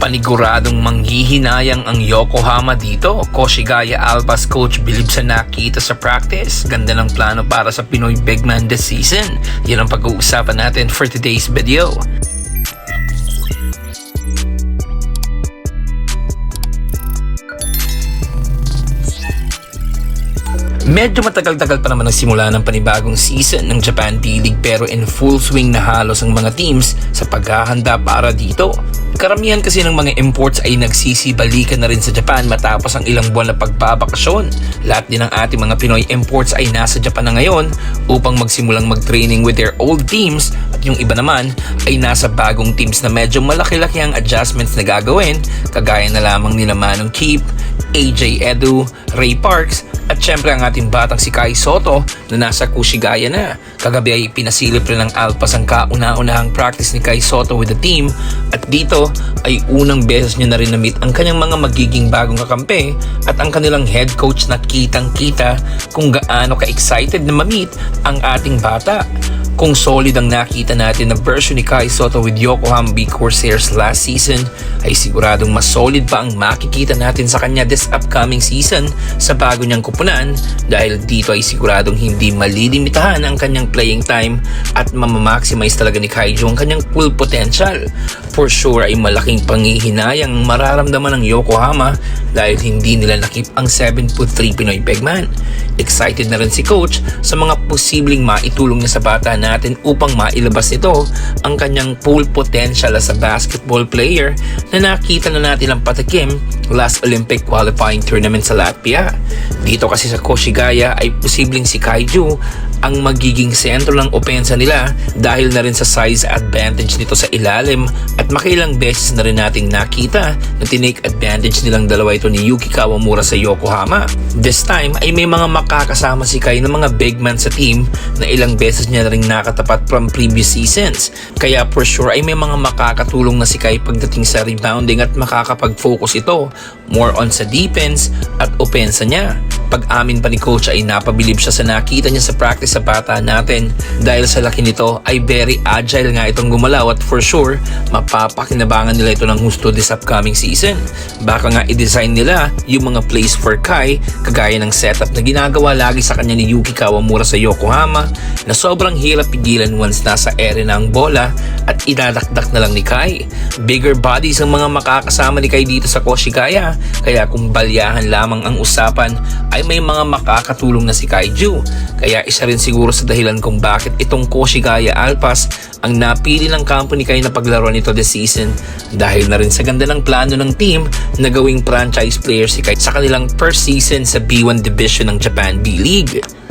Paniguradong manghihinayang ang Yokohama dito. Koshigaya Alpas coach bilib sa nakita sa practice. Ganda ng plano para sa Pinoy big man this season. Yan ang pag-uusapan natin for today's video. Medyo matagal-tagal pa naman ang simula ng panibagong season ng Japan B-League pero in full swing na halos ang mga teams sa paghahanda para dito. Karamihan kasi ng mga imports ay nagsisibalikan na rin sa Japan matapos ang ilang buwan na pagbabakasyon. Lahat din ng ating mga Pinoy imports ay nasa Japan na ngayon upang magsimulang mag-training with their old teams at yung iba naman ay nasa bagong teams na medyo malaki-laki ang adjustments na gagawin kagaya na lamang nila Manong Keep, AJ Edu, Ray Parks at syempre ang ating batang si Kai Soto na nasa Koshigaya na. Kagabi ay pinasilip rin ng Alpas ang kauna-unahang practice ni Kai Soto with the team at dito ay unang beses niya na rin na-meet ang kanyang mga magiging bagong kakampi at ang kanilang head coach na kitang-kita kung gaano ka-excited na ma-meet ang ating bata. Kung solid ang nakita natin na version ni Kai Soto with Yokohama B Corsairs last season, ay siguradong mas solid pa ang makikita natin sa kanya this upcoming season sa bago niyang kupunan dahil dito ay siguradong hindi malilimitahan ang kanyang playing time at mamamaximize talaga ni Kaiju ang kanyang full potential. For sure ay malaking panghihinayang mararamdaman ng Yokohama dahil hindi nila nakip ang 7'3" Pinoy Pegman. Excited na rin si coach sa mga posibleng maitulong niya sa bata natin upang mailabas ito ang kanyang full potential as a basketball player na nakita na natin ang patikim last Olympic qualifying tournament sa Latvia. Dito kasi sa Koshigaya ay posibleng si Kaiju ang magiging sentro ng opensa nila dahil na rin sa size advantage nito sa ilalim at makilang beses na rin nating nakita na tinake advantage nilang dalawa ito ni Yuki Kawamura sa Yokohama. This time ay may mga makakasama si Kai ng mga big man sa team na ilang beses niya na rin nakatapat from previous seasons. Kaya for sure ay may mga makakatulong na si Kai pagdating sa rebounding at makakapag-focus ito more on sa defense at opensa niya. Pag-amin pa ni coach ay napabilib siya sa nakita niya sa practice sa bata natin dahil sa laki nito ay very agile nga itong gumalaw at for sure mapapakinabangan nila ito ng husto this upcoming season. Baka nga i-design nila yung mga plays for Kai kagaya ng setup na ginagawa lagi sa kanya ni Yuki Kawamura sa Yokohama na sobrang hirap pigilan once nasa ere na ang bola at idadakdak na lang ni Kai. Bigger bodies ang mga makakasama ni Kai dito sa Koshigaya kaya kung balyahan lamang ang usapan ay may mga makakatulong na si Kaiju. Kaya isa rin siguro sa dahilan kung bakit itong Koshigaya Alpas ang napili ng kampo ni Kai na paglaro nito this season dahil na rin sa ganda ng plano ng team na gawing franchise player si Kai sa kanilang first season sa B1 division ng Japan B-League.